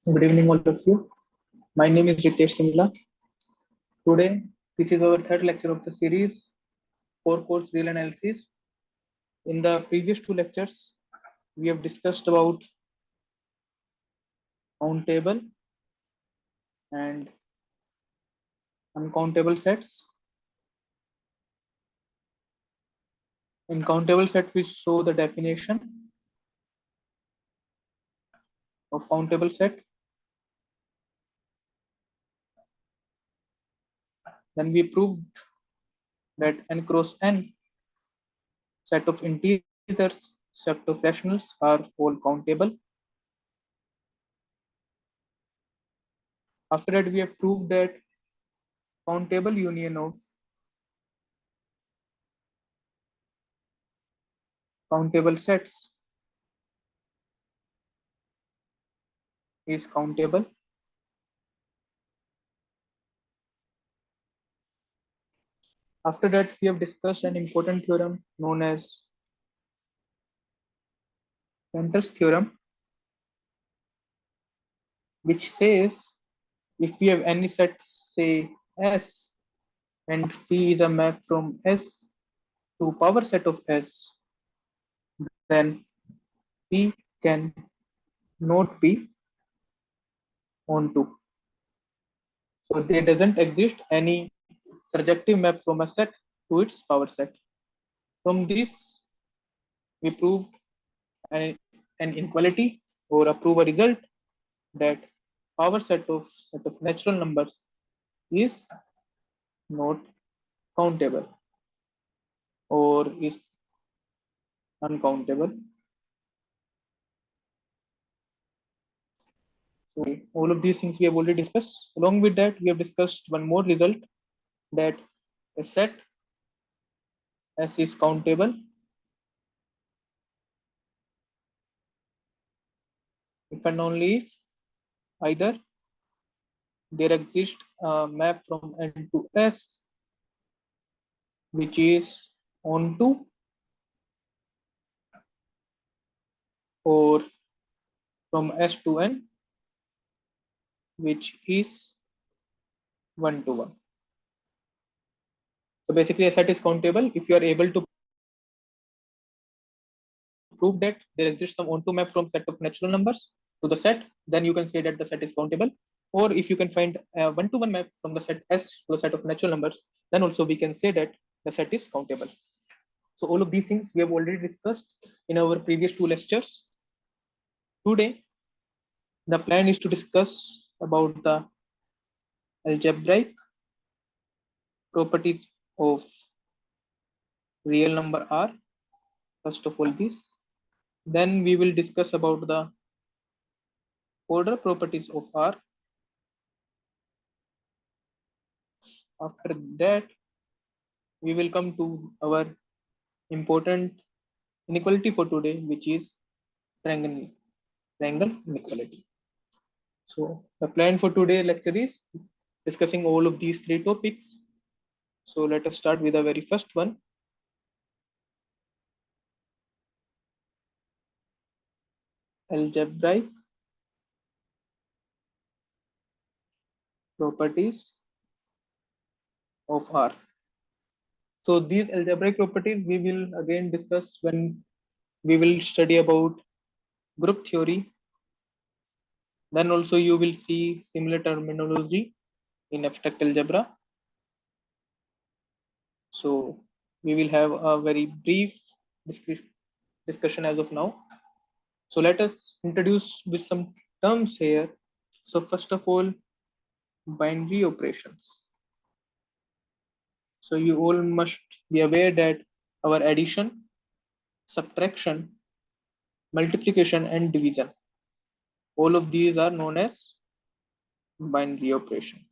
Good evening, all of you. My name is Ritesh Simla. Today, this is our third lecture of the series, Core Course Real Analysis. In the previous two lectures, we have discussed about countable and uncountable sets. In countable set, we show the definition of countable set. Then we proved that n cross n set of integers, set of rationals are all countable. After that, we have proved that countable union of countable sets is countable. After that, we have discussed an important theorem known as Cantor's theorem, which says if we have any set, say S, and phi is a map from S to power set of S, then P can not be onto. So there doesn't exist any surjective map from a set to its power set. From this, we proved an inequality or a prove a result that power set of natural numbers is not countable or is uncountable. So all of these things we have already discussed. Along with that, we have discussed one more result, that a set S is countable if and only if either there exists a map from N to S which is onto or from S to N which is 1 to 1. So basically a set is countable if you are able to prove that there exists some onto map from set of natural numbers to the set, then you can say that the set is countable. Or if you can find a one-to-one map from the set S to the set of natural numbers, then also we can say that the set is countable. So all of these things we have already discussed in our previous two lectures. Today, the plan is to discuss about the algebraic properties of real number R. First of all, this. Then we will discuss about the order properties of R. After that, we will come to our important inequality for today, which is triangle inequality. So the plan for today lecture is discussing all of these three topics. So let us start with the very first one. Algebraic properties of R. So these algebraic properties we will again discuss when we will study about group theory. Then also you will see similar terminology in abstract algebra. So we will have a very brief discussion as of now. So let us introduce with some terms here. So first of all, binary operations. So you all must be aware that our addition, subtraction, multiplication and division, all of these are known as binary operation.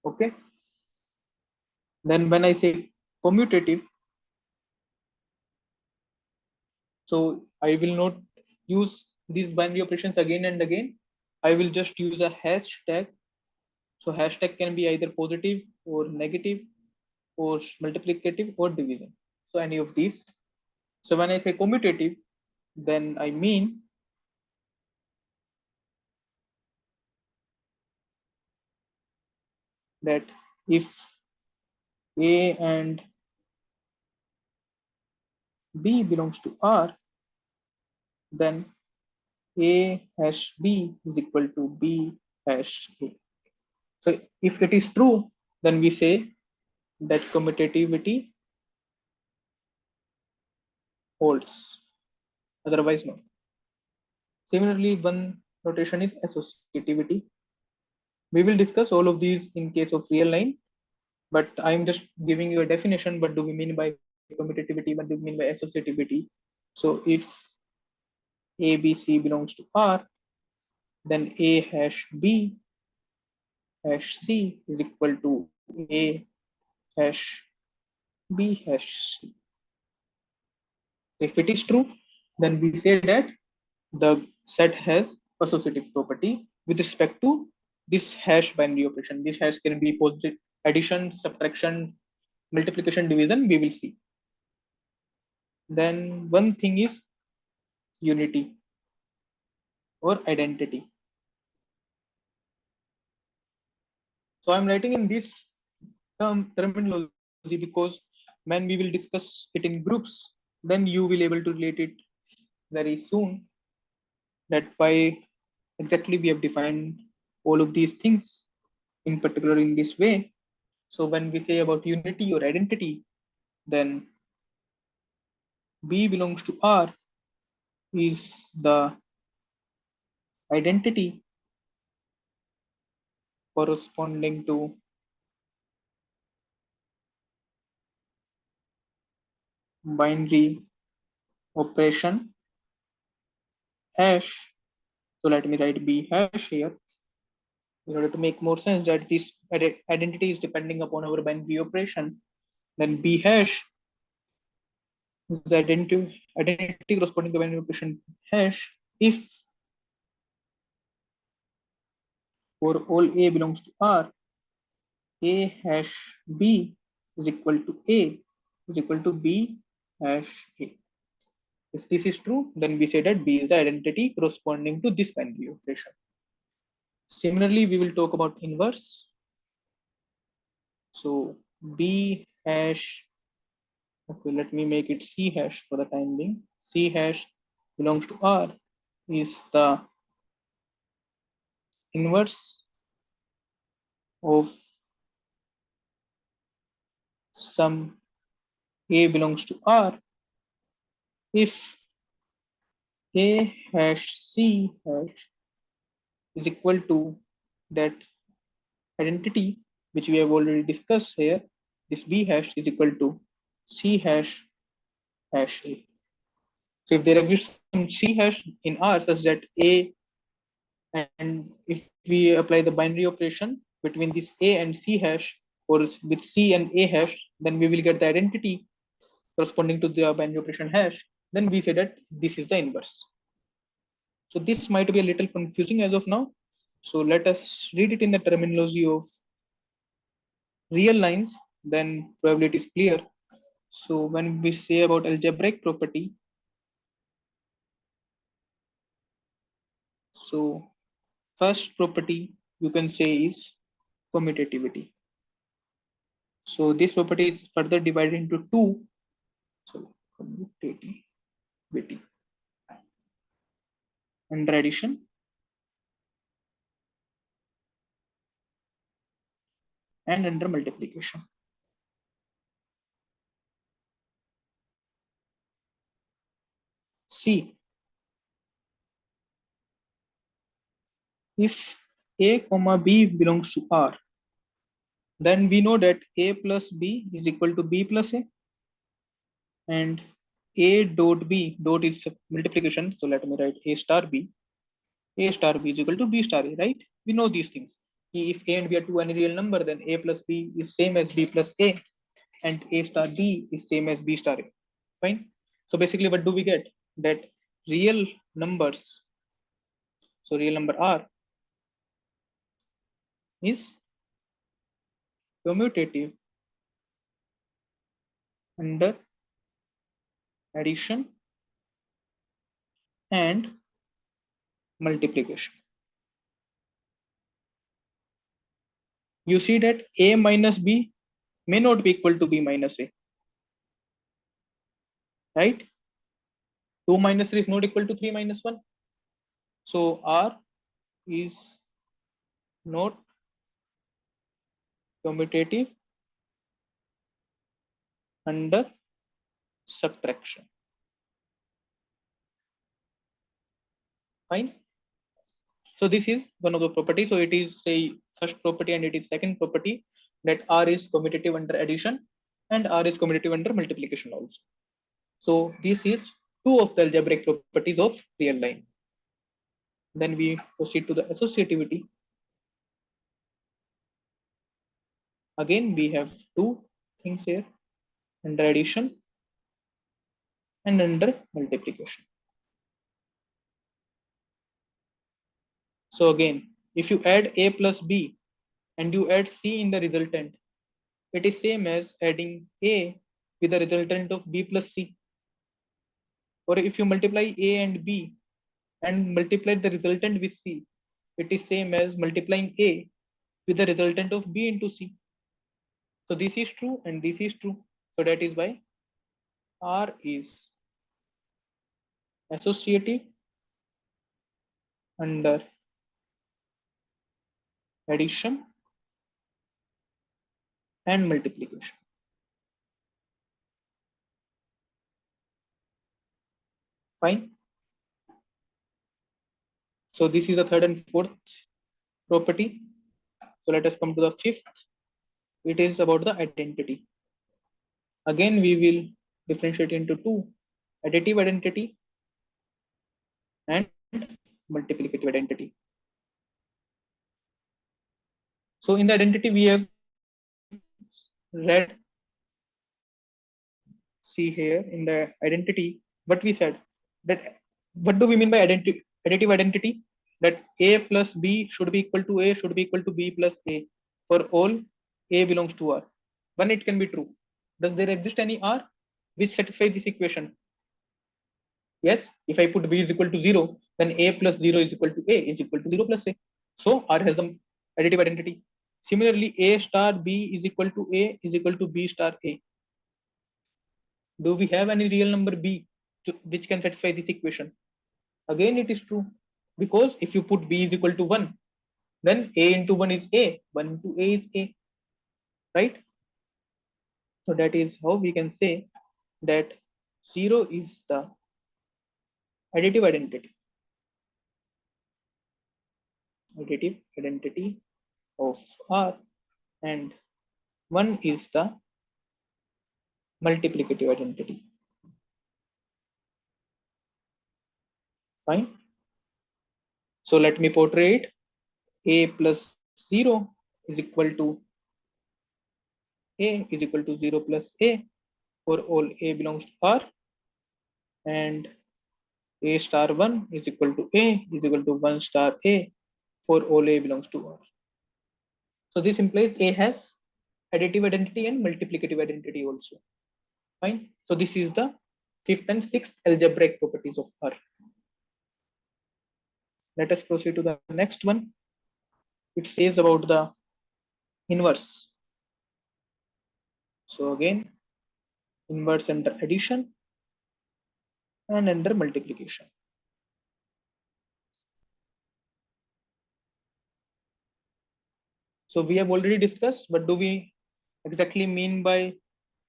Okay. Then when I say commutative, so I will not use these binary operations again and again. I will just use a hashtag. So hashtag can be either positive or negative or multiplicative or division. So any of these. So when I say commutative, then I mean that if A and B belongs to R, then A hash B is equal to B hash A. So if it is true, then we say that commutativity holds. Otherwise, no. Similarly, one notation is associativity. We will discuss all of these in case of real line, but I'm just giving you a definition. What do we mean by commutativity? What do we mean by associativity? So if A, B, C belongs to R, then A hash B hash C is equal to A hash B hash C. If it is true, then we say that the set has associative property with respect to this hash binary operation. This hash can be positive addition, subtraction, multiplication, division, we will see. Then one thing is unity or identity. So I'm writing in this terminology because when we will discuss it in groups, then you will able to relate it very soon, that why exactly we have defined all of these things in particular in this way. So when we say about unity or identity, then B belongs to R is the identity corresponding to binary operation hash. So let me write B hash here in order to make more sense that this identity is depending upon our binary operation. Then B hash is the identity corresponding to binary operation hash if for all A belongs to R, A hash B is equal to A is equal to B hash A. If this is true, then we say that B is the identity corresponding to this binary operation. Similarly, we will talk about inverse. So B hash, okay, let me make it C hash for the time being. C hash belongs to R is the inverse of some A belongs to R if A hash C hash is equal to that identity which we have already discussed here. This B hash is equal to C hash hash A. So if there exists some C hash in R such that A, and if we apply the binary operation between this A and C hash or with C and A hash, then we will get the identity corresponding to the binary operation hash. Then we say that this is the inverse. So this might be a little confusing as of now. So let us read it in the terminology of real lines, then probably it is clear. So when we say about algebraic property, so first property you can say is commutativity. So this property is further divided into two. So commutativity under addition and under multiplication. See, if A comma B belongs to R, then we know that A plus B is equal to B plus A, and A dot B dot is multiplication. So let me write A star B. A star B is equal to B star A, right? We know these things. If A and B are two any real number, then A plus B is same as B plus A, and A star B is same as B star A. Fine. So basically, what do we get? That real numbers, so real number R is commutative under addition and multiplication. You see that A minus B may not be equal to B minus A, right? 2 minus 3 is not equal to 3 minus 1. So R is not commutative under subtraction. Fine. So this is one of the properties. So it is say first property and it is second property, that R is commutative under addition and R is commutative under multiplication also. So this is two of the algebraic properties of real line. Then we proceed to the associativity. Again, we have two things here, under addition and under multiplication. So again, if you add A plus B and you add C in the resultant, it is same as adding A with the resultant of B plus C. Or if you multiply A and B and multiply the resultant with C, it is same as multiplying A with the resultant of B into C. So this is true and this is true. So that is why R is associative under addition and multiplication. Fine. So this is the third and fourth property. So let us come to the fifth. It is about the identity. Again, we will differentiate into two: additive identity and multiplicative identity. So in the identity, we have read, see here in the identity, what we said, that what do we mean by additive identity? That A plus B should be equal to A should be equal to B plus A for all A belongs to R. When it can be true. Does there exist any R which satisfies this equation? Yes, if I put B is equal to 0, then A plus 0 is equal to A is equal to 0 plus A. So R has some additive identity. Similarly, A star B is equal to A is equal to B star A. Do we have any real number B which can satisfy this equation? Again, it is true, because if you put B is equal to 1, then A into 1 is A, 1 into A is A, right? So that is how we can say that 0 is the additive identity. Additive identity of R, and 1 is the multiplicative identity. Fine. So let me portray it. A plus 0 is equal to A is equal to 0 plus A for all A belongs to R, and A star 1 is equal to A is equal to 1 star A for all A belongs to R. So this implies A has additive identity and multiplicative identity also. Fine. So this is the fifth and sixth algebraic properties of R. Let us proceed to the next one. It says about the inverse. So again, inverse under addition and under multiplication. So we have already discussed, but do we exactly mean by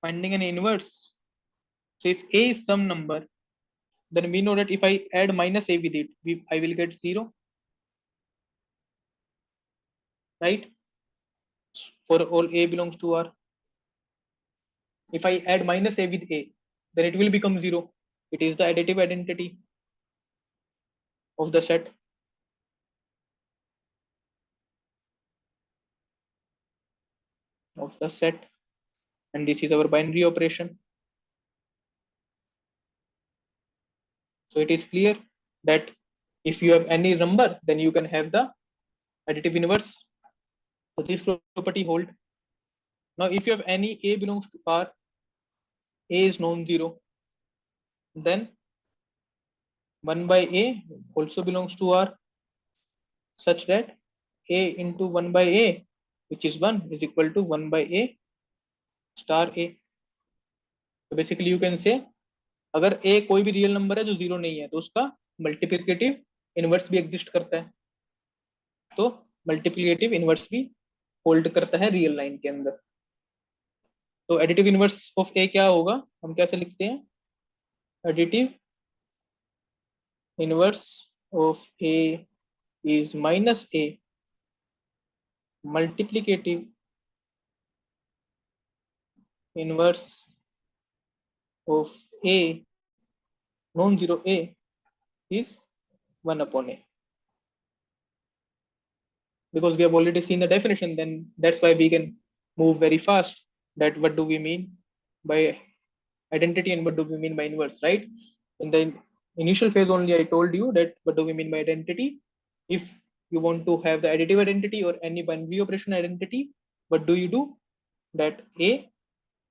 finding an inverse? So if A is some number, then we know that if I add minus A with it, I will get 0, right? For all A belongs to R. If I add minus A with A, then it will become 0. It is the additive identity of the set. And this is our binary operation. So it is clear that if you have any number, then you can have the additive inverse. So this property hold. Now if you have any A belongs to R, A is non-zero, then 1 by a also belongs to R such that a into 1 by a, which is 1, is equal to 1 by a star a. तो basically you can say अगर a कोई भी real number है जो zero नहीं है तो उसका मल्टीप्लिकेटिव इनवर्स भी एग्जिस्ट करता है, तो मल्टीप्लिकेटिव इनवर्स भी होल्ड करता है रियल लाइन के अंदर। तो एडिटिव इनवर्स ऑफ ए क्या होगा, हम कैसे लिखते हैं, additive inverse of A is minus A multiplicative inverse of a non zero A is 1 upon a. Because we have already seen the definition, then that's why we can move very fast that what do we mean by identity and what do we mean by inverse, right? In the initial phase only I told you that what do we mean by identity. If you want to have the additive identity or any binary operation identity, what do you do, that a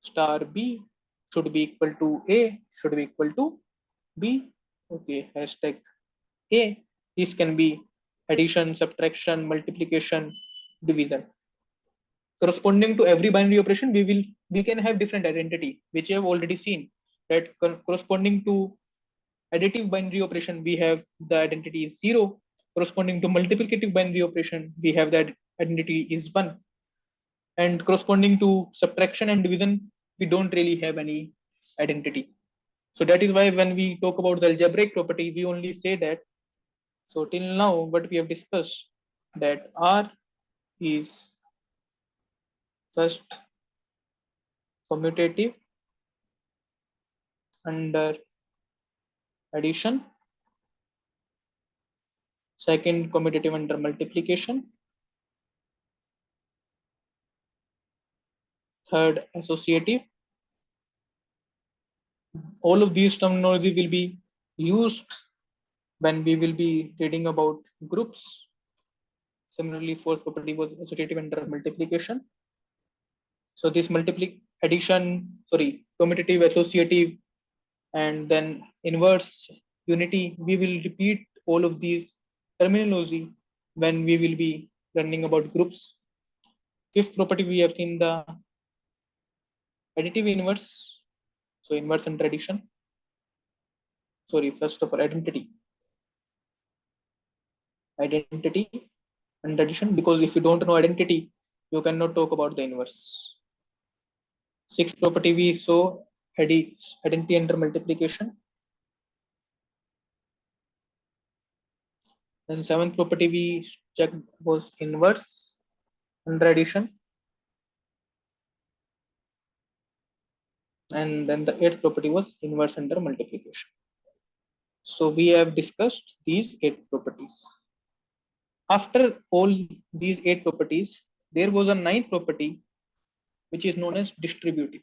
star b should be equal to a should be equal to b. Okay, hashtag a. This can be addition, subtraction, multiplication, division. Corresponding to every binary operation, we can have different identity, which you have already seen. That corresponding to additive binary operation, we have the identity is 0. Corresponding to multiplicative binary operation, we have that identity is 1. And corresponding to subtraction and division, we don't really have any identity. So that is why when we talk about the algebraic property, we only say that. So till now, what we have discussed, that R is first commutative under addition, second commutative under multiplication, third associative. All of these terminology will be used when we will be reading about groups. Similarly, fourth property was associative under multiplication. So this commutative, associative, and then inverse, unity, we will repeat all of these terminology when we will be learning about groups. Fifth property, we have seen the additive inverse. So inverse under addition. First of all, identity and addition, because if you don't know identity, you cannot talk about the inverse. Sixth property, we saw identity under multiplication. Then seventh property we checked was inverse under addition. And then the eighth property was inverse under multiplication. So we have discussed these 8 properties. After all these 8 properties, there was a 9th property which is known as distributive.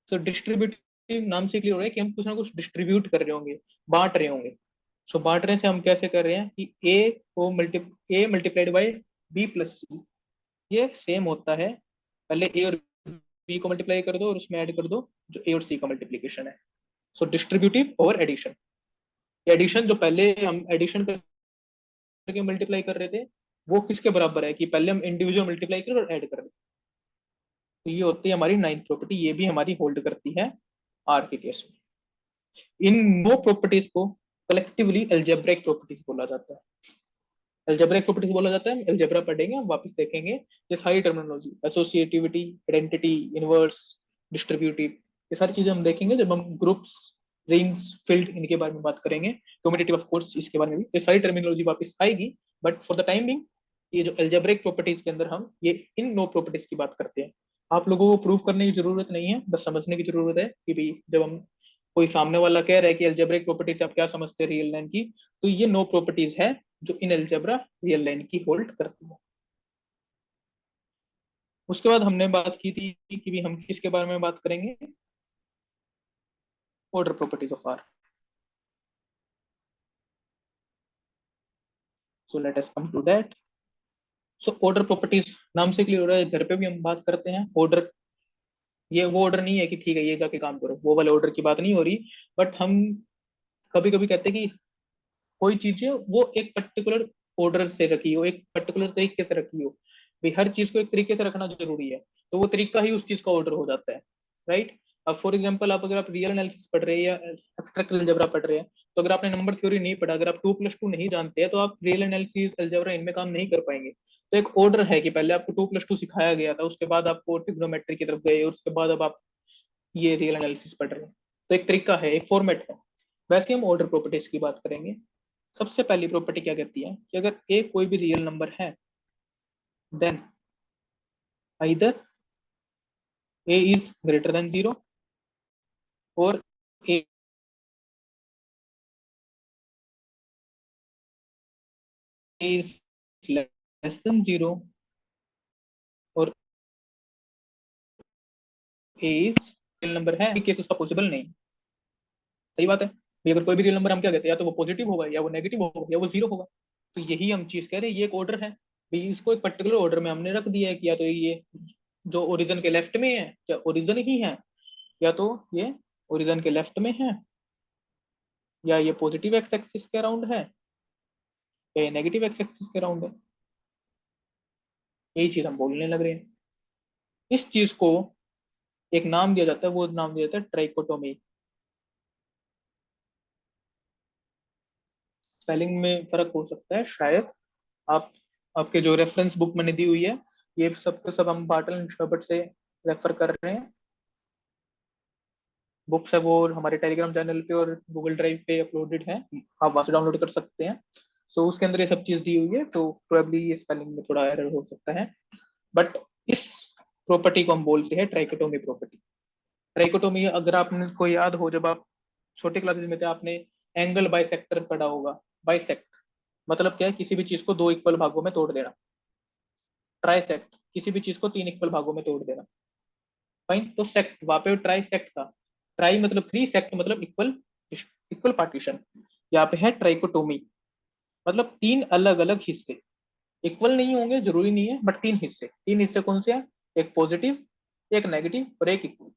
So distributive नाम से clear हो रहा है कि हम कुछ ना कुछ डिस्ट्रीब्यूट कर रहे होंगे, बांट रहे होंगे. सो बांटने से हम कैसे कर रहे हैं कि a multiplied by b plus c, ये सेम होता है. पहले a और b को मल्टीप्लाई कर दो और उसमें ऐड कर दो जो a और c का मल्टीप्लिकेशन है. सो डिस्ट्रीब्यूटिव और एडिशन. एडिशन जो पहले हम एडिशन करके मल्टीप्लाई कर रहे थे, वो किसके बराबर है कि पहले हम इंडिविजुअल मल्टीप्लाई करें और ऐड कर दें. तो ये होती है हमारी 9th प्रॉपर्टी. ये भी हमारी होल्ड करती है आर के केस में. इन 9 प्रॉपर्टीज को कलेक्टिवली अलजेब्रिक प्रॉपर्टीज बोला जाता है. अलजेब्रिक प्रॉपर्टीज बोला जाता है. अलजेब्रा पढ़ेंगे, हम वापस देखेंगे ये सारी terminology, associativity, identity, inverse, distributive, ये सारी चीजें हम देखेंगे जब हम ग्रुप्स, रिंग्स, फील्ड, इनके बारे में बात करेंगे. कम्यूटेटिव ऑफ कोर्स इसके बारे में भी ये सारी टर्मिनोलॉजी वापस आएगी. But for the time being, ये जो अलजेब्रिक प्रॉपर्टीज के अंदर हम ये इन 9 प्रॉपर्टीज की बात करते हैं. आप लोगों को प्रूव करने की जरूरत नहीं है, बस समझने की जरूरत है कि भाई जब हम कोई सामने वाला कह रहा है कि अलजेब्रिक प्रॉपर्टी से आप क्या समझते हैं रियल लाइन की, तो ये 9 प्रॉपर्टीज है जो इन अलजेब्रा रियल लाइन की होल्ड करती है. उसके बाद हमने बात की थी कि भी हम किसके बारे में बात करेंगे, order properties of R. So let us come to that. So order properties नाम से क्लियर हो रहा है, घर पे भी हम बात करते हैं ऑर्डर ये वो ऑर्डर नहीं है कि ठीक है ये जाके काम करो, वो वाले ऑर्डर की बात नहीं हो रही। बट हम कभी कभी कहते हैं कि कोई चीज है वो एक पर्टिकुलर ऑर्डर से रखी हो, एक पर्टिकुलर तरीके से रखी हो। भाई हर चीज को एक तरीके से रखना जरूरी है, तो वो तरीका ही उस चीज का ऑर्डर हो जाता है। राइट। अब फॉर एग्जाम्पल आप अगर आप रियल एनालिसिस पढ़ रहे हैं या एब्स्ट्रैक्ट अलजेब्रा पढ़ रहे हैं, तो अगर आपने नंबर थ्योरी नहीं पढ़ा, अगर आप 2+2 नहीं जानते हैं, तो आप रियल एनालिसिस अलजेब्रा इनमें काम नहीं कर पाएंगे। तो एक ऑर्डर है कि पहले आपको 2+2 सिखाया गया था, उसके बाद आपको ट्रिग्नोमेट्री की तरफ गए, और उसके बाद अब आप ये रियल एनालिसिस पढ़ रहे हैं। तो एक तरीका है, एक फॉर्मेट है। वैसे हम ऑर्डर प्रॉपर्टीज की बात करेंगे। सबसे पहली प्रॉपर्टी क्या कहती है कि अगर ए कोई भी रियल नंबर है, then either a is greater than 0 और ए इज लेस देन 0 और ए इज रियल नंबर है, केस उसका पॉसिबल नहीं। सही बात है भी। अगर कोई भी रियल नंबर हम क्या कहते हैं, या तो वो पॉजिटिव होगा, या वो नेगेटिव होगा, या वो जीरो होगा। तो यही हम चीज कह रहे हैं, ये एक ऑर्डर है भाई। इसको एक पर्टिकुलर ऑर्डर में हमने रख दिया है कि या तो ये जो ओरिजिन के लेफ्ट में है, या ओरिजिन ही है, या तो ये ओरिजिन के लेफ्ट में है, या ये पॉजिटिव एक्स एक्सिस के अराउंड है, या ये नेगेटिव एक्स एक्सिस के अराउंड है। यही चीज हम बोलने लग रहे हैं। इस चीज को एक नाम दिया जाता है, वो नाम दिया जाता है ट्राइकोटोमी। स्पेलिंग में फर्क हो सकता है शायद। आप आपके जो रेफरेंस बुक मैंने दी हुई है, ये सब के सब हम बार्टल एंड शर्बट से रेफर कर रहे हैं। बुक्स है वो हमारे टेलीग्राम चैनल पे और गूगल ड्राइव पे अपलोडेड है, आप वहां से डाउनलोड कर सकते हैं। सो उसके अंदर ये सब चीज दी हुई है, तो प्रोबेबली ये स्पेलिंग में थोड़ा एरर हो सकता है। बट इस प्रॉपर्टी को हम बोलते हैं ट्राइकोटोमी प्रॉपर्टी। ट्राइकोटोमी अगर आपने को याद हो, जब आप छोटे क्लासेस में थे, आपने एंगल बाइसेक्टर पढ़ा होगा। बाइसेक्ट मतलब क्या है, किसी भी चीज को दो इक्वल भागों में तोड़ देना। ट्राइसेक्ट किसी भी चीज को तीन इक्वल भागों में तोड़ देना। फाइन। तो सेक्ट वहां पे ट्राई सेक्ट था। ट्राई मतलब थ्री, सेक्ट मतलब इक्वल, इक्वल पार्टीशन। यहाँ पे है ट्राइकोटोमी, मतलब तीन अलग अलग हिस्से। इक्वल नहीं होंगे जरूरी नहीं है, बट तीन हिस्से। तीन हिस्से कौन से हैं? एक पॉजिटिव, एक नेगेटिव और एक इक्वल।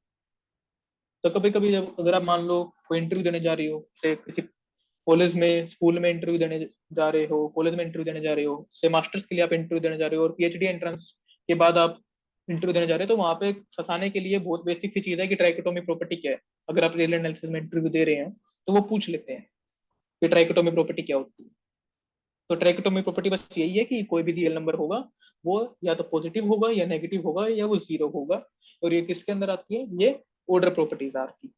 तो कभी कभी जब अगर आप मान लो कोई इंटरव्यू देने जा रही हो, से किसी कॉलेज में, स्कूल में इंटरव्यू देने जा रहे हो, कॉलेज में इंटरव्यू देने जा रहे हो, से मास्टर्स के लिए आप इंटरव्यू देने जा रहे हो, और पीएचडी एंट्रेंस के बाद आप इंटरव्यू देने जा रहे हो, तो वहां पे फंसाने के लिए बहुत बेसिक सी चीज है कि ट्राइकोटोमी प्रॉपर्टी क्या है। अगर आप रियल एनालिसिस में इंटरव्यू दे रहे हैं, तो वो पूछ लेते हैं कि ट्राइकोटोमी प्रॉपर्टी क्या होती है। तो ट्राइकोटोमी प्रॉपर्टी बस यही है कि कोई भी रियल नंबर होगा, वो या तो पॉजिटिव होगा, या नेगेटिव होगा, या वो जीरो होगा। और ये किसके अंदर आती है? ये ऑर्डर प्रॉपर्टीज आती है।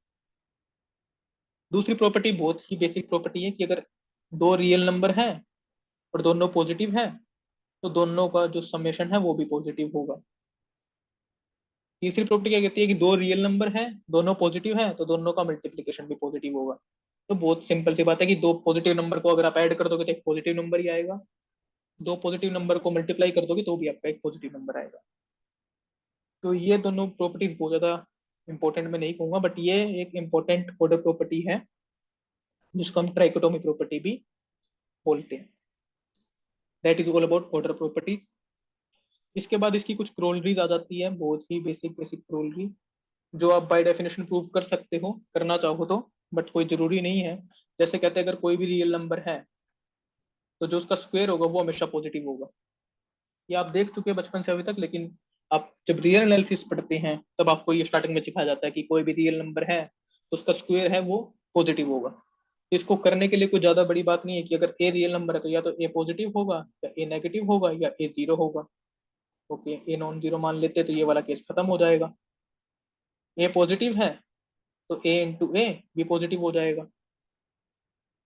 दूसरी प्रॉपर्टी बहुत ही बेसिक प्रॉपर्टी है कि अगर दो रियल नंबर हैं और दोनों पॉजिटिव हैं, तो दोनों का जो समेशन है वो भी पॉजिटिव होगा। तीसरी प्रॉपर्टी क्या कहती है कि दो रियल नंबर हैं, दोनों पॉजिटिव हैं, तो दोनों का मल्टीप्लीकेशन भी पॉजिटिव होगा। तो बहुत सिंपल सी बात है कि दो पॉजिटिव नंबर को अगर आप ऐड कर दोगे तो एक पॉजिटिव नंबर ही आएगा। दो पॉजिटिव नंबर को मल्टीप्लाई कर दोगे तो भी आपका एक पॉजिटिव नंबर आएगा। तो ये दोनों प्रॉपर्टीज बहुत ज्यादा इंपॉर्टेंट मैं नहीं कहूंगा, बट ये एक इंपॉर्टेंट ऑर्डर प्रॉपर्टी है, जिसको हम ट्राइकोटोमी प्रॉपर्टी भी बोलते हैं। That is all about order properties. इसके बाद इसकी कुछ क्रोलरीज आ जाती है, बहुत ही बेसिक बेसिक क्रोलरी, जो आप बाय डेफिनेशन प्रूव कर सकते हो, करना चाहो तो, बट कोई जरूरी नहीं है। जैसे कहते हैं अगर कोई भी रियल नंबर है, तो जो उसका स्क्वायर होगा वो हमेशा पॉजिटिव होगा। ये आप देख चुके हैं बचपन से अभी तक, लेकिन आप जब रियल एनालिसिस पढ़ते हैं तब आपको ये स्टार्टिंग में सिखाया जाता है कि कोई भी रियल नंबर है तो उसका स्क्वायर है वो पॉजिटिव होगा। इसको करने के लिए कोई ज्यादा बड़ी बात नहीं है कि अगर ए रियल नंबर है तो या तो ए पॉजिटिव होगा, या ए नेगेटिव होगा, या ए जीरो होगा। ओके, ए नॉन जीरो मान लेते हैं तो ये वाला केस खत्म हो जाएगा। ए पॉजिटिव है तो ए इंटू ए भी पॉजिटिव हो जाएगा।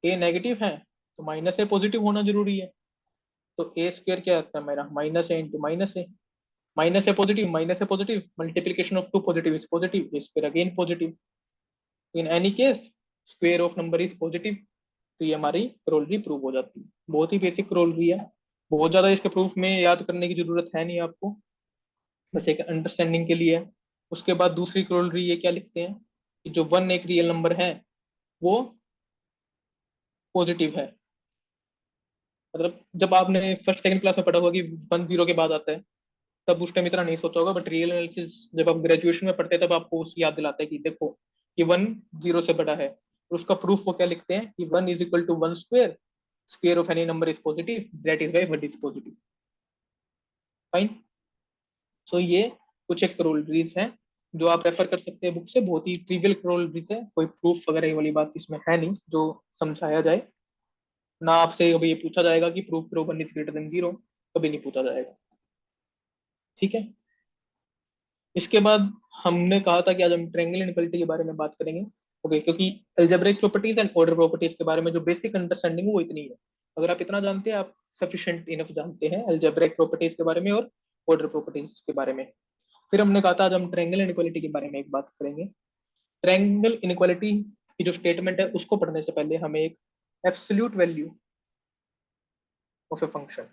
ए नेगेटिव है तो माइनस ए पॉजिटिव होना जरूरी है। तो ए स्क्वायर क्या आता है मेरा? Minus a into minus a. Minus a positive, minus a positive, multiplication of two positive is positive, a square again positive. In any case square of number is positive. तो ये हमारी क्रोलरी प्रूव हो जाती है। बहुत ही बेसिक क्रोलरी है, बहुत ज्यादा इसके प्रूफ में याद करने की जरूरत है नहीं आपको, बस एक अंडरस्टैंडिंग के लिए है। उसके बाद दूसरी क्रोलरी ये क्या लिखते हैं कि जो वन एक रियल नंबर है वो पॉजिटिव है। मतलब जब आपने फर्स्ट सेकंड क्लास में पढ़ा होगा कि वन जीरो के बाद आता है, तब उस टाइम इतना नहीं सोचा होगा, बट रियल एनालिसिस जब आप ग्रेजुएशन में पढ़ते हैं तब आपको उस याद दिलाता है कि देखो कि 1 0 से बड़ा है, और उसका प्रूफ वो क्या लिखते हैं कि 1 is equal to 1 square, square of any number is positive, that is y 1 is positive. Fine. So ये कुछ एक क्रोलरीज हैं जो आप रेफर कर सकते हैं बुक से, बहुत ही ट्रिवियल क्रोलरीज है, कोई प्रूफ वगैरह वाली बात इसमें है नहीं जो समझाया जाए। ना आपसे कभी ये पूछा जाएगा कि प्रूफ करो 1 इज ग्रेटर देन 0, कभी नहीं पूछा जाएगा। ठीक है। इसके बाद हमने कहा था कि आज हम ट्रायंगल इनइक्वालिटी के बारे में बात करेंगे। ओके, क्योंकि algebraic properties and order properties के बारे में जो बेसिक अंडरस्टैंडिंग है वो इतनी है। अगर आप इतना जानते हैं, आप सफिशिएंट इनफ जानते हैं अलजेब्रिक प्रॉपर्टीज के बारे में और ऑर्डर प्रॉपर्टीज के बारे में। फिर हमने कहा था आज हम ट्रायंगल इनइक्वालिटी के बारे में एक बात करेंगे। ट्रायंगल इनइक्वालिटी की जो स्टेटमेंट है उसको पढ़ने से पहले हमें एक absolute value of a function,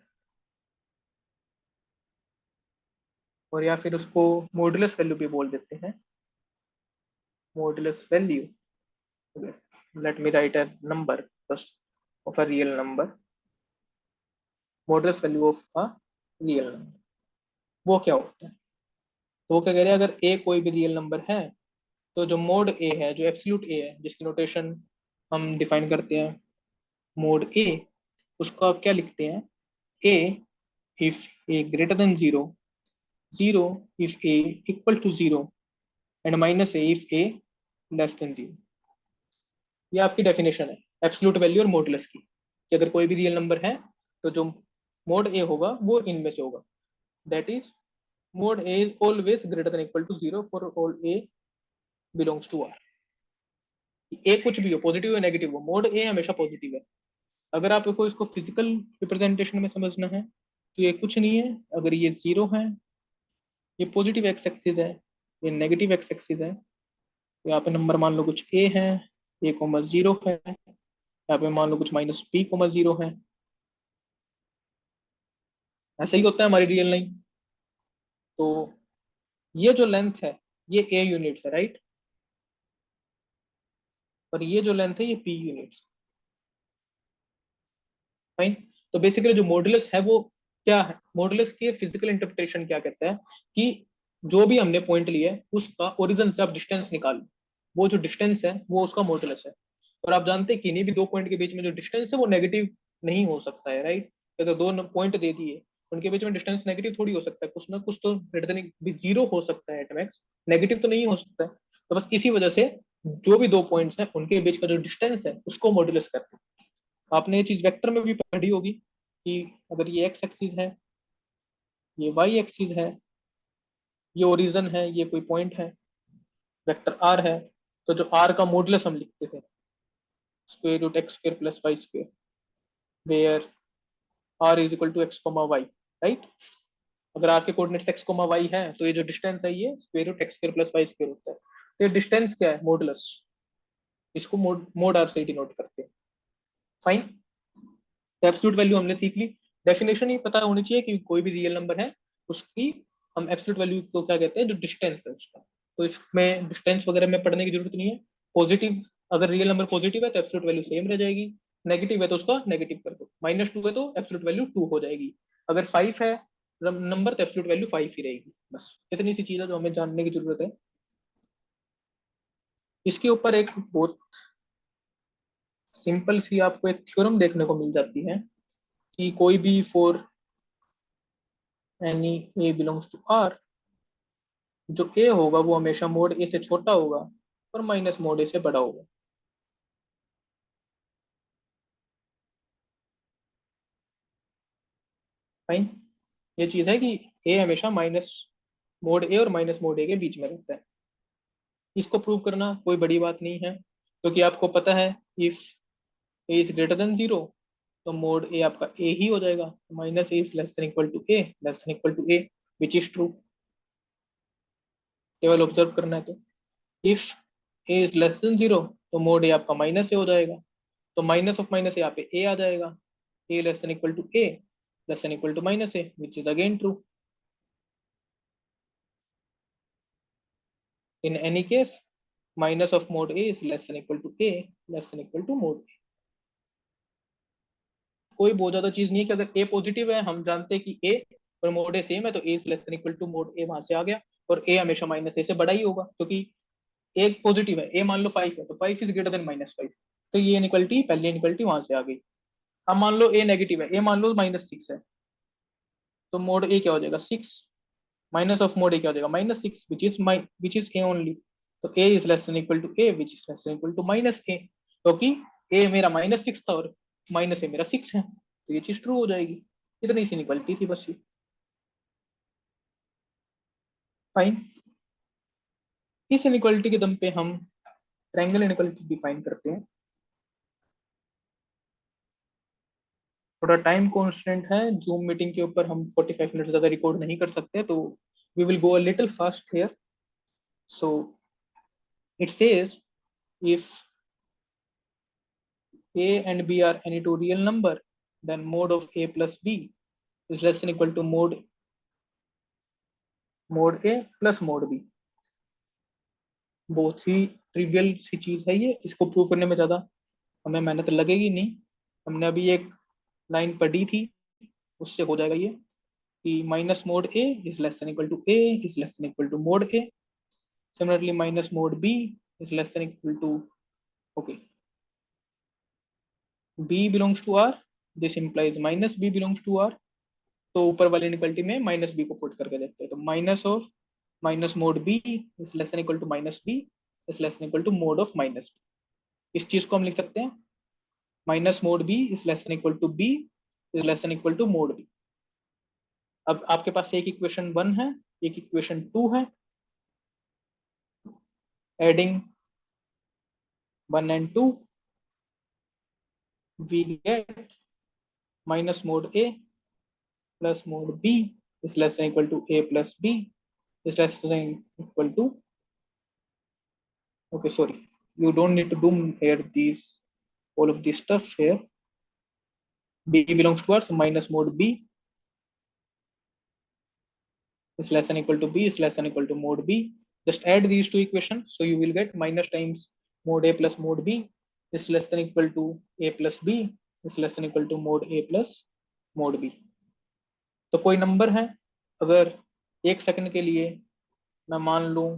और या फिर उसको मॉडुलस वैल्यू भी बोल देते हैं, modulus value, let me write a number first of a real number, modulus value of a real number। वो क्या होता है? तो वो क्या कह रहे हैं, अगर a कोई भी रियल नंबर है तो जो मोड a है, जो एब्सोल्यूट a है, जिसकी नोटेशन हम डिफाइन करते हैं मोड a, उसको आप क्या लिखते हैं, a if a greater than 0, 0 if a equal to 0, and minus a if a less than 0। ये आपकी डेफिनेशन है एब्सोल्यूट वैल्यू और मॉडुलस की, कि अगर कोई भी रियल नंबर है तो जो मोड ए होगा वो इनमें से होगा, that is mod a is always greater than equal to 0 for all a belongs to R. A कुछ भी हो, पॉजिटिव या नेगेटिव हो, मोड ए हमेशा पॉजिटिव है। अगर आपको इसको फिजिकल रिप्रेजेंटेशन में समझना है तो ये कुछ नहीं है, अगर ये 0 है, ये पॉजिटिव एक्स एक्सिस है, ये नेगेटिव एक्स एक्सिस है, तो यहाँ पे नंबर मान लो कुछ ए है, ए कोमा 0 है, यहाँ पे मान लो कुछ माइनस बी कोमा 0 है। ऐसा ही होता है हमारी रियल लाइन। तो ये जो लेंथ है ये ए यूनिट्स है, राइट, और ये जो लेंथ है ये पी यूनिट्स। फाइन। तो बेसिकली जो मॉडुलस है वो क्या है, मॉडुलस के फिजिकल इंटरप्रिटेशन क्या कहता है कि जो भी हमने पॉइंट लिया है उसका ओरिजिन से आप डिस्टेंस निकाल, वो जो डिस्टेंस है वो उसका मॉडुलस है। और आप जानते हैं किन्हीं भी दो पॉइंट के बीच में जो डिस्टेंस है वो नेगेटिव नहीं हो सकता है, राइट। अगर दो पॉइंट दे दिए उनके बीच में डिस्टेंस नेगेटिव थोड़ी हो सकता है, कुछ ना कुछ तो ग्रेटर देन 0 हो सकता है एट मैक्स, नेगेटिव तो नहीं हो सकता है। तो बस इसी वजह से जो भी दो पॉइंट्स हैं उनके बीच का जो डिस्टेंस है उसको मॉडुलस करते हैं। आपने ये चीज वेक्टर में भी पढ़ी होगी कि अगर ये एक्स एक्सिस है, ये वाई एक्सिस है, ये ओरिजिन है, ये कोई पॉइंट है, वेक्टर आर है, तो जो आर का मॉडुलस हम लिखते थे square root x square plus y square, where r is equal to x comma y, right. अगर आर के कोऑर्डिनेट्स एक्स कोमा वाई है तो ये जो डिस्टेंस है ये square root x square plus y square होता है। तो ये डिस्टेंस क्या है, मॉडुलस, इसको मोड आर से डिनोट करते हैं। फाइन। एब्सोल्यूट वैल्यू हमने सीख ली, डेफिनेशन ही पता होनी चाहिए कि कोई भी रियल नंबर है उसकी हम एब्सोल्यूट वैल्यू को क्या कहते हैं, जो डिस्टेंस है उसका। तो इसमें डिस्टेंस वगैरह में पढ़ने की जरूरत नहीं है। पॉजिटिव, अगर रियल नंबर पॉजिटिव है तो एब्सोल्यूट वैल्यू सेम रह जाएगी, नेगेटिव है तो उसका नेगेटिव कर दो, -2 है तो एब्सोल्यूट वैल्यू 2 हो जाएगी, अगर 5 है नंबर तो एब्सोल्यूट वैल्यू 5 ही रहेगी। बस इतनी सी चीज है जो हमें जानने की जरूरत है। इसके ऊपर एक बहुत सिंपल सी आपको एक थ्योरम देखने को मिल जाती है कि कोई भी for any a belongs to R, जो ए होगा वो हमेशा मोड ए से छोटा होगा और माइनस मोड ए से बड़ा होगा। फाइन। ये चीज है कि ए हमेशा माइनस मोड ए और माइनस मोड ए के बीच में रहता है। इसको प्रूव करना कोई बड़ी बात नहीं है, क्योंकि आपको पता है if a is greater than 0 तो मोड ए आपका ए ही हो जाएगा, minus a is less than equal to a, less than equal to a, which is true. केवल ऑब्जर्व करना है। तो if a is less than 0 तो मोड ए आपका माइनस ए हो जाएगा, तो माइनस ऑफ माइनस यहाँ पे ए आ जाएगा, a less than equal to a less than equal to minus a, which is again true. In any case minus of mod a is less than equal to a less than equal to mod a. कोई बहुत ज्यादा चीज नहीं है कि अगर ए positive है, हम जानते हैं कि ए और मोड ए सेम है तो a is less than equal to mod a वहां से आ गया, और ए हमेशा माइनस ए से बड़ा ही होगा, क्योंकि एक पॉजिटिव है, ए मान लो 5 है तो 5 इज ग्रेटर देन -5, तो ये इनइक्वालिटी, पहली इनइक्वालिटी वहां से आ गई। अब मान लो ए नेगेटिव है, ए मान लो -6 है, तो मोड ए क्या हो जाएगा 6, माइनस ऑफ मोड ए क्या हो जाएगा -6, विच इज ए ओनली, तो a is less than equal to a which is less than equal to -a, क्योंकि ए मेरा -6 था और माइनस ए मेरा 6 है, तो ये चीज ट्रू हो जाएगी। इतनी सी इनइक्वालिटी थी बस ये। फाइन। इस इनइक्वालिटी के दम पे हम ट्रायंगल इनइक्वालिटी डिफाइन करते हैं। थोड़ा टाइम कॉन्स्टेंट है, जूम मीटिंग के ऊपर हम 45 मिनट ज्यादा रिकॉर्ड नहीं कर सकते, तो we will go a little fast here. So it says if a and b are any two real number, then mode of a plus b is less than equal to mode a plus mode b। बहुत ही trivial सी चीज है ये, इसको prove करने में ज्यादा हमें मेहनत लगेगी नहीं। हमने अभी एक लाइन पढ़ी थी, उससे हो जाएगा ये कि minus mod a is less than equal to a is less than equal to mod a, similarly minus mod b is less than equal to, okay, b belongs to r, this implies minus b belongs to r। तो ऊपर वाली inequality में minus B को put करके देखते हैं, तो minus of minus mod b is less than equal to minus b is less than equal to mod of minus b. इस चीज को हम लिख सकते हैं minus mod b is less than equal to b is less than equal to mod b. अब आपके पास एक इक्वेशन 1 है, एक इक्वेशन 2 है, adding 1 and 2 we get minus mode a plus mode b is less than equal to a plus b is less than equal to, okay, sorry, you don't need to do here these all of this stuff here. b belongs to r, so minus mode b is less than equal to b is less than equal to mode b. Just add these two equations, so you will get minus times mode a plus mode b is less than equal to a plus b is less than equal to mode a plus mode b। तो कोई number है, अगर एक second के लिए मैं मान लूं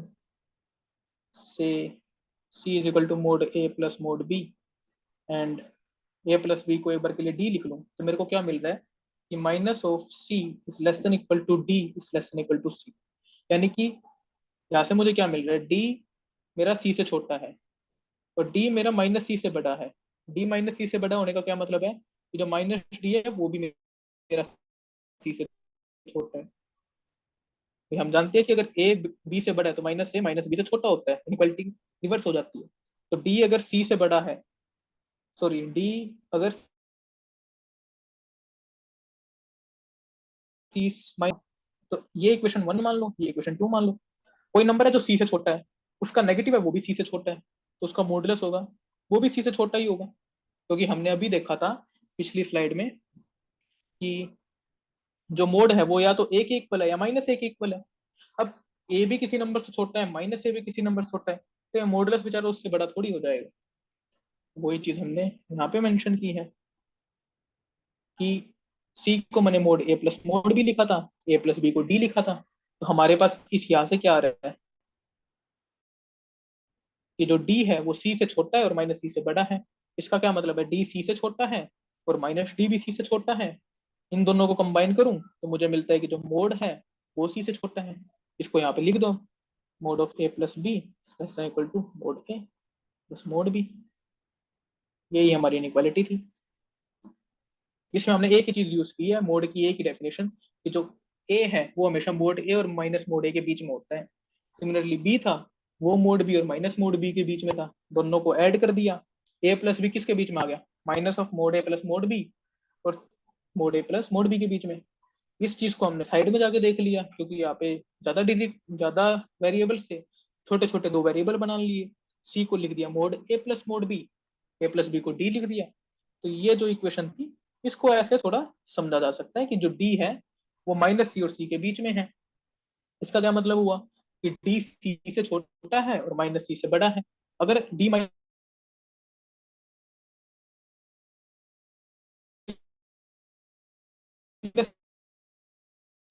से c is equal to mod a plus mod b and a plus b को एक बार के लिए d लिख लूं, तो मेरे को क्या मिल रहा है कि minus of c is less than equal to d is less than equal to c। यानी कि यहाँ से मुझे क्या मिल रहा है, d मेरा c से छोटा है और d मेरा माइनस c से बड़ा है। d माइनस c से बड़ा होने का क्या मतलब है कि जो माइनस d है वो भी मेरा c से छोटा है। हम जानते हैं कि अगर a b से बड़ा है तो माइनस b से छोटा होता है, इनइक्वालिटी रिवर्स हो जाती है। तो d अगर c से बड़ा है, सॉरी d अगर c माइनस, तो ये इक्वेशन 1 मान लो, ये इक्वेशन 2 मान लो। कोई नंबर है जो c से छोटा है, उसका नेगेटिव है वो भी c से छोटा है, तो उसका मॉडुलस होगा वो भी c से छोटा ही होगा, क्योंकि हमने अभी देखा था पिछली स्लाइड में कि जो मोड है वो या तो एक इक्वल है या माइनस एक इक्वल है। अब ए भी किसी नंबर से छोटा है, माइनस ए भी किसी नंबर से छोटा है, तो मॉडुलस बेचारा उससे बड़ा थोड़ी हो जाएगा। वही चीज हमने यहाँ पे मेंशन की है कि सी को मैंने mode a plus mod B लिखा था, ए प्लस बी को डी लिखा था। तो हमारे पास इस यहाँ से क्या आ रहा है कि जो डी है वो सी से छोटा है और माइनस सी से बड़ा है। इसका क्या मतलब है, डी सी से छोटा है और माइनस डी भी सी से छोटा है। इन दोनों को कंबाइन करूं तो मुझे मिलता है कि जो मोड है वो सी से छोटा है। इसको यहाँ पे लिख दो, mod of a plus b equal to mod a plus mod b. यही हमारी इनइक्वालिटी थी। इसमें हमने एक ही चीज यूज की है, मोड की एक ही डेफिनेशन, कि जो ए है वो हमेशा मोड ए और माइनस मोड ए के बीच में होता है। सिमिलरली बी था, वो मोड बी और माइनस मोड बी के बीच में था, दोनों को ऐड कर दिया, ए प्लस बी किसके बीच में आ गया, minus of mod a plus mod b और mod a plus mod b के बीच में। इस चीज को हमने साइड में जाके देख लिया, क्योंकि यहाँ पे ज्यादा वेरिएबल से छोटे छोटे दो वेरिएबल बना लिए। सी को लिख दिया mode a plus mod B, A plus B को डी लिख दिया। तो ये जो इक्वेशन थी इसको ऐसे थोड़ा समझा जा सकता है कि जो डी है वो माइनस सी और सी के बीच में है। इसका क्या मतलब हुआ कि डी सी से छोटा है और माइनस सी से बड़ा है। अगर डी माइनस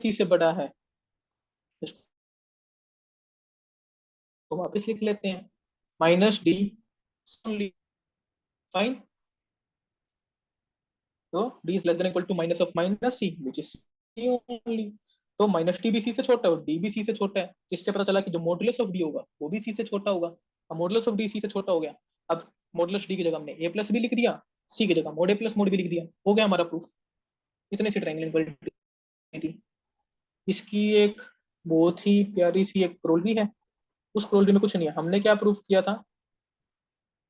सी से बड़ा है, इसको वापस लिख लेते हैं, माइनस डी ओनली, फाइन। तो d is less than equal to minus of minus c which is c only. तो माइनस टी भी सी से छोटा है और डी भी सी से छोटा है, इससे पता चला कि जो मॉडुलस ऑफ डी होगा वो भी सी से छोटा होगा। अब मॉडुलस ऑफ डी सी से छोटा हो गया, अब मॉडुलस डी की जगह हमने ए प्लस भी लिख दिया, सी की जगह मोड ए प्लस मोड भी लिख दिया, हो गया हमारा प्रूफ। इतने से ट्रायंगल इक्वलिटी थी। इसकी एक बहुत ही प्यारी सी एक क्रोलरी है, उस क्रोलरी में कुछ नहीं है, हमने क्या प्रूफ किया था,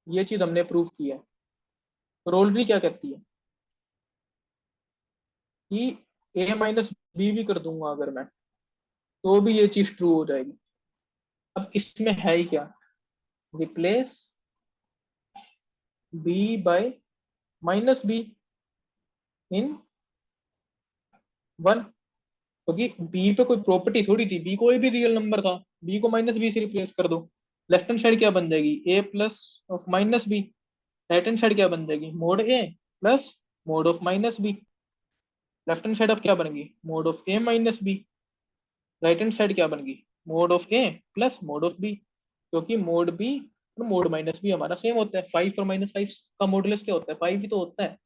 ये चीज हमने प्रूफ की है। क्रोलरी क्या कहती है कि ए माइनस बी भी कर दूंगा अगर मैं, तो भी ये चीज ट्रू हो जाएगी। अब इसमें है ही क्या, replace b by minus b in one, क्योंकि बी पे कोई प्रॉपर्टी थोड़ी थी, बी कोई भी रियल नंबर था, बी को माइनस बी से रिप्लेस कर दो। लेफ्ट हैंड साइड क्या बन जाएगी, a plus of minus b. Right hand side क्या बन जाएगी, mod a plus mod of minus b. Left hand side अब क्या बनेगी, mod of a minus b. Right hand side क्या बनेगी, mod of a plus mod of b, क्योंकि mod b और मोड माइनस बी हमारा सेम होता है। 5 और माइनस 5 का मॉडुलस क्या होता है, 5 ही तो होता है,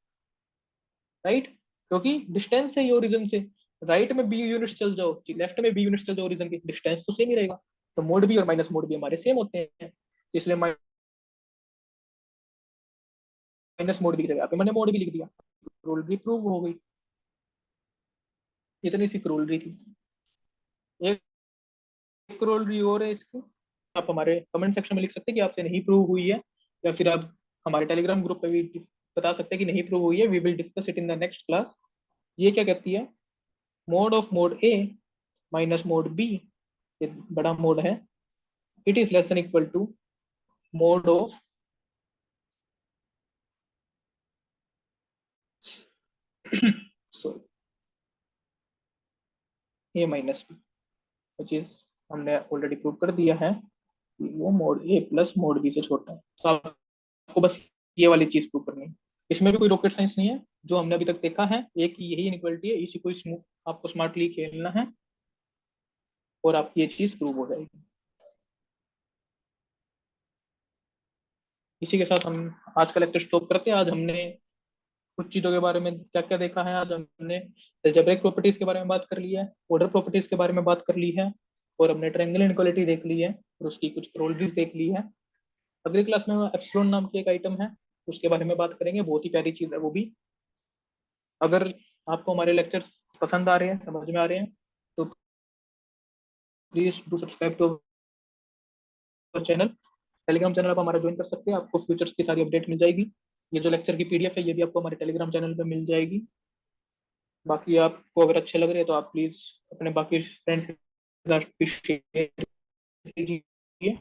राइट। क्योंकि डिस्टेंस है ये ओरिजिन से, राइट में बी यूनिट चल जाओ, लेफ्ट में बी यूनिट चल जाओ, ओरिजिन की डिस्टेंस तो सेम ही रहेगा। तो मोड बी और माइनस मोड बी हमारे सेम होते हैं, इसलिए माइनस मोड बी की जगह पे मैंने मोड भी लिख दिया, रूल भी प्रूव हो गई। इतनी सी क्रोलरी थी। एक क्रोलरी और है इसकी, आप हमारे कमेंट सेक्शन में लिख सकते हैं कि आपसे नहीं प्रूव हुई है, या फिर आप हमारे टेलीग्राम ग्रुप पे भी बता सकते हैं कि नहीं प्रूव हुई है। We will discuss it in the next class. ये क्या कहती है, mod of mod a minus mod b, बड़ा मोड है, it is less than equal to mod of sorry a minus b, which is हमने already prove कर दिया है कि वो mod a plus mod b से छोटा है। तो आपको बस ये वाली चीज प्रूव करनी है, इसमें भी कोई रॉकेट साइंस नहीं है, जो हमने अभी तक देखा है एक यही इनइक्वालिटी है, इसी को आपको स्मार्टली खेलना है और आपकी ये चीज प्रूव हो जाएगी। इसी के साथ हम आज का लेक्चर स्टॉप करते हैं। आज हमने कुछ चीजों के बारे में क्या क्या देखा है, आज हमने अलजेब्रिक प्रॉपर्टीज के बारे में बात कर ली है, ऑर्डर प्रॉपर्टीज के बारे में बात कर ली है, और हमने ट्रायंगल इनइक्वालिटी देख ली है और उसकी कुछ प्रोबेबिलिटीज देख ली है। अगली क्लास में एप्सिलॉन नाम की एक आइटम है, उसके बारे में बात करेंगे, बहुत ही प्यारी चीज है वो भी। अगर आपको हमारे लेक्चर्स पसंद आ रहे हैं, समझ में आ रहे हैं, तो please do subscribe to channel. Telegram channel आप हमारा ज्वाइन कर सकते हैं, आपको फ्यूचर्स की सारी अपडेट मिल जाएगी। ये जो लेक्चर की पीडीएफ है ये भी आपको हमारे टेलीग्राम चैनल पे मिल जाएगी। बाकी आपको अगर अच्छे लग रहे हैं तो आप प्लीज अपने बाकी फ्रेंड्स के साथ शेयर कीजिए।